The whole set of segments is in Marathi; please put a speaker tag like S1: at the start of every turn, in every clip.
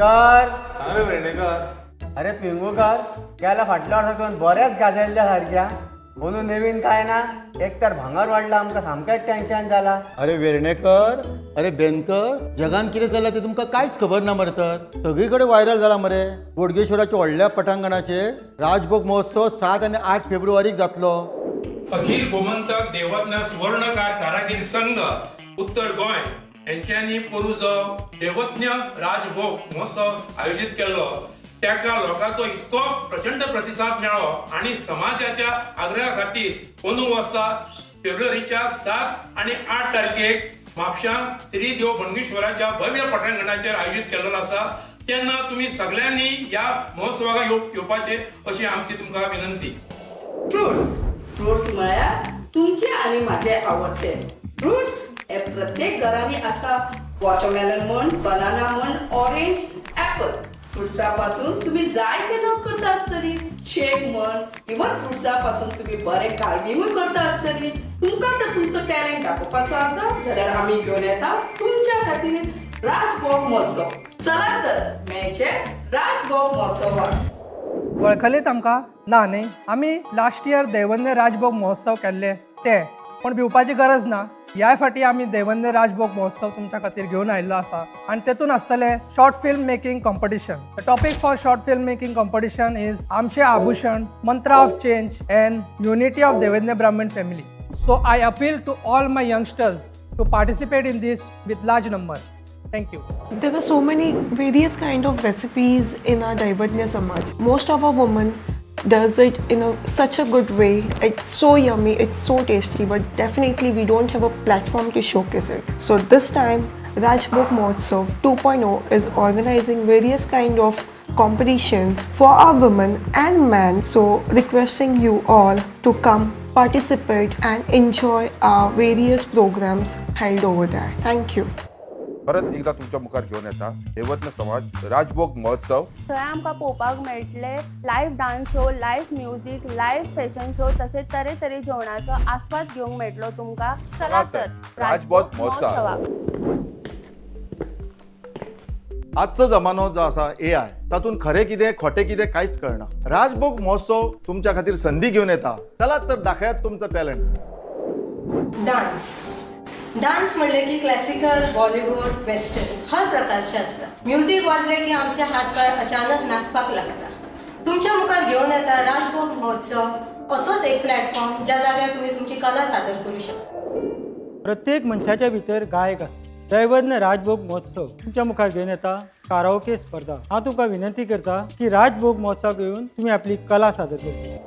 S1: वेर्णेकर.
S2: सांग रे वेर्णेकर.
S1: अरे पिंगूकर, त्याला फाटल्या वर्षातून बऱ्याच गाजरल्या सारख्या म्हणून नवीन काय ना एकतर भांगर वाढला आमकां सामकेच टेन्शन जाला.
S3: अरे वेर्णेकर, अरे बेनकर, जगान कितें जालां ते तुमकां कांयच खबर ना मरे. तर सगळीकडे व्हायरल जाला मरे. बोडगेश्वराच्या व्हडल्या पटांगणाचेर राजभोग महोत्सव 7 आणि 8 फेब्रुवारीक जातलो.
S4: अखिल गोमंतक देवज्ञ सुवर्णकार कारागीर संघ उत्तर गोंय यांच्यांनी पोरुजो देवज्ञ राजभोग महोत्सव आयोजित केल्लो. त्याका लोकांचो इतको प्रचंड प्रतिसाद मेळ्ळो आणि समाजाच्या आग्रहा खातीर अंदू वर्सा फेब्रुवारीच्या 7 आणि 8 तारखेक म्हापशां श्री देव बोडगेश्वराच्या भव्य पटांगणाचेर आयोजित केल्लो आसा. तेन्ना तुम्ही सगळ्यांनी या महोत्सवाक येवपाचे अशी आमची तुमकां विनंती.
S5: फ्रुट्स म्हळ्यार तुमचे आणि माझे आवडते. फ्रुट्स हे प्रत्येक घरांनी आसा. वॉटरमेलन म्हण, बनाना म्हण, ऑरेंज, ऍपल. फ्रुट्सापासून तुम्ही जाय ते नग करता आसतली. शेक म्हण, इवन फ्रुट्सापासून तुम्ही बरे कार्विंगूय करता आसतली. तुमकां तर तुमचो टॅलेंट दाखोवपाचो आसा जाल्यार आमी घेवन येता तुमच्या खातीर राजभोग महोत्सव. चला तर मेळचे राजभोग महोत्सवाक.
S6: वळखलेत आमकां? ना न्ही. आमी लास्ट इयर दैवन्य राजभोग महोत्सव केल्ले ते, पण भिवपाची गरज ना. ह्या फाटी आमी दैवन्य राजभोग महोत्सव तुमच्या खातीर घेवन आयिल्लो आसा आनी तेतून आसतले short film making competition. The topic for short film making competition is आमचे आभूषण, mantra of change and unity of Daivadnya Brahmin family. So I appeal to all my youngsters to participate in this with large number. Thank you.
S7: There are so many various kind of recipes in our Daivadnya Samaj. Most of our women does it in such a good way. It's so yummy, it's so tasty, but definitely we don't have a platform to showcase it. So this time Rajbhog Mahotsav 2.0 is organizing various kind of competitions for our women and men. So requesting you all to come participate and enjoy our various programs held over there. Thank you.
S8: परत एकदा तुमच्या मुखार घेऊन येता देवज्ञ समाज राजभोग महोत्सव.
S9: थंय आमकां पळोवपाक मेळटले live dance show, live music, live fashion show, तशेंच तरेतरे जेवणाचो आस्वाद घेवंक मेळटलो तुमकां. चला तर
S8: राजभोग महोत्सवाक.
S3: आजचो जमानो जो आसा AI, तातूंत खरें कितें खोटें कितें कांयच कळना. राजभोग महोत्सव तुमच्या खातीर संधी घेवन येता. चलात तर दाखयात तुमचो टॅलंट.
S10: डान्स म्हणले की क्लासिकल, बॉलिवूड, वेस्टर्न हर प्रकारचे असतात. म्युझिक वाजले की आमचे हात पाय अचानक नाचपाक लागता. तुमच्या मुखार घेऊन येता राजभोग महोत्सव असोच एक प्लॅटफॉर्म ज्या जाग्यार तुम्ही तुमची कला सादर करू शकता.
S11: प्रत्येक मनशाच्या भितर गायक आसता. दैवज्ञ राजभोग महोत्सव तुमच्या मुखार घेवन येता काराओके स्पर्धा. हांव तुमकां विनंती करता की राजभोग महोत्सवाक येवन तुम्ही आपली कला सादर करची.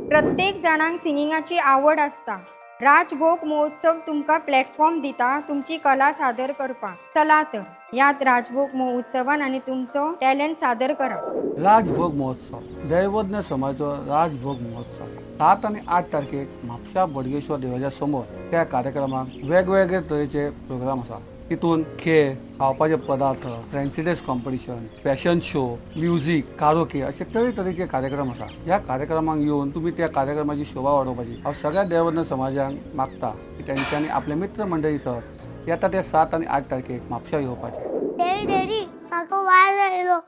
S9: प्रत्येक जाणांक सिंगिंगाची आवड आसता. राजभोग महोत्सव तुमकां प्लॅटफॉर्म दिता तुमची कला सादर करपाक. चला तर यात राजभोग महोत्सवान आणि तुमचो टॅलेंट सादर करा.
S11: राजभोग महोत्सव, दैवज्ञ समाजचो राजभोग महोत्सव 7 आणि 8 तारखेक म्हापशा बोडगेश्वर देवाच्या समोर. त्या कार्यक्रमाक वेगवेगळे तरेचे प्रोग्राम आसा. तितून खेळ, खावपाचे पदार्थ, fancy dress competition, fashion show, music, karaoke असे तरेतरेचे कार्यक्रम आसा. ह्या कार्यक्रमाक येवन तुम्ही त्या कार्यक्रमाची शोभा वाडोवपाची. हांव सगळ्या दैवज्ञ समाजांक मागता की त्यांच्यानी आपले मित्र मंडळी सह येता ते 7 आणि 8 तारखेक म्हापशा येवपाचे.
S9: देवी म्हाका वाज आयलो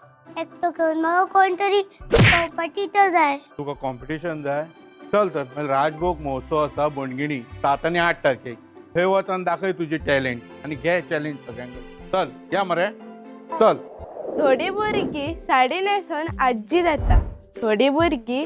S9: एकटो घेवन. म्हाका कोण तरी कॉम्पिटिटर जाय.
S2: तुका कॉम्पिटिशन जाय? चल तर राजभोग महोत्सव आसा बोडगिणी 7 आणि 8 तारखेक. थंय वचून दाखय तुझे टॅलेंट आणि घे चॅलेंज सगळ्यांक. चल या मरे चल.
S9: थोडी भुरगीं साडी न्हेसून आजी जाता. थोडी भुरगीं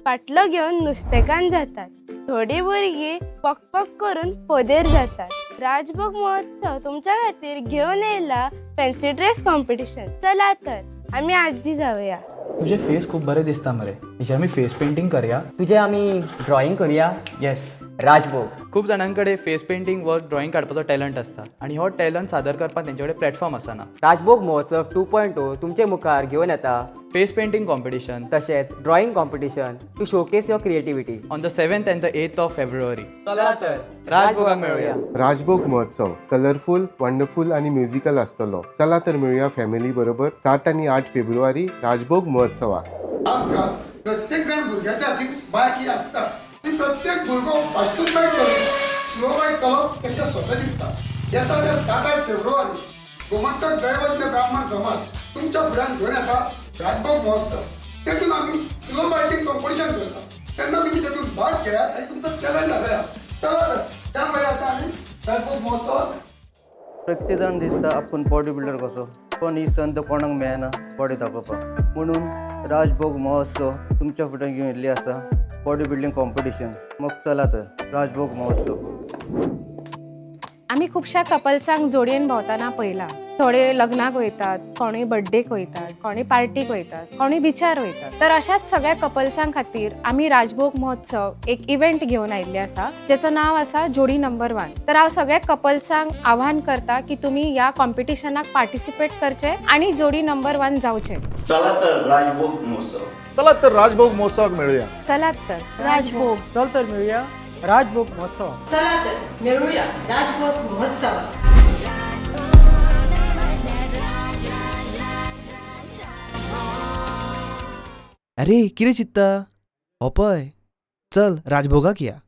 S9: पाटलो घेवन नुस्तेकान जातात. थोडी भुरगीं पकपक करून पोदेर जातात. राजभोग महोत्सव तुमच्या खातीर घेवन येयला फॅन्सी ड्रेस कॉम्पिटिशन. चला तर आमी आजी जावया.
S1: तुझे फेस खूप बरे दिसता मरे. तुझे आम्ही फेस पेंटिंग करूया. तुझे आम्ही ड्रॉइंग करूया. येस राजभोग. खूप जाणांकडे फेस पेंटिंग व ड्रॉइंग काडपाचो टॅलंट असता आणि हो टॅलंट सादर करपाक तेंचे कडेन प्लॅटफॉर्म आसना. राजभोग महोत्सव 2.0 तुमचे मुखार घेवन येता फेस पेंटिंग कॉम्पिटिशन तशेंच drawing competition to showcase your creativity on the 7th and the 8th of February. चला तर राजभोगाक मेळूया.
S12: राजभोग महोत्सव कलरफुल, वंडरफुल आणि म्युझिकल असतलो. चला तर मिळूया फॅमिली बरोबर 7 आणि 8 फेब्रुवारी राजभोग महोत्सवाक.
S13: आजकाल प्रत्येक जण भुरग्याच्या हातीक बायकी असता. ती प्रत्येक भुरगो फास्टूच बायक चलयता. स्लो बायक चलोवप तांकां सोंपें दिसता. येता ते 7-8 फेब्रुवारी गोमंतक दैवज्ञ ब्राह्मण समाज तुमच्या फुड्यान घेऊन येता राजभोग महोत्सव. तेतून आम्ही स्लो बायटिंग कॉम्पिटिशन करता. तेन्ना तुम्ही तेतून भाग घ्या आणि तुमचं टॅलेंट दाखया. चला तर त्यामुळे आता आम्ही राजभोग महोत्सव.
S3: प्रत्येक जाण दिसता आपूण बॉडी बिल्डर कसो, पण ही संद कोणाक मेळना बॉडी दाखोवपाक. म्हणून राजभोग महोत्सव तुमच्या फुड्यान घेवन येयल्ली आसा बॉडी बिल्डिंग कॉम्पिटिशन. मग चला तर राजभोग महोत्सव.
S14: आम्ही खुबशा कपल्सांक जोडयेन भोंवताना पळयलां. थोडे लग्नाक वयतात, कोणी बर्थडेक वयतात, कोणी पार्टीक वयतात, कोणी बिचार वयतात. तर अशाच सगळ्या कपल्सां खातीर आमी राजभोग महोत्सव एक इव्हेंट घेवन आयिल्ले आसा, जेचं नाव आसा जोडी नंबर 1. तर हांव सगळ्या कपल्सांक आव्हान करता की तुमी ह्या कॉम्पिटिशनाक पार्टिसिपेट करचे आणि जोडी नंबर 1 जावचे.
S3: चला तर राजभोग महोत्सव.
S15: चला तर राजभोग महोत्सवाक मेळुया.
S14: चलात तर राजभोग.
S6: चल तर मिळूया राजभोग महोत्सव.
S10: चला तर मिळूया राजभोग महोत्सवात.
S1: अरे कितें चित्ता? हो पळय, चल राजभोगाक या.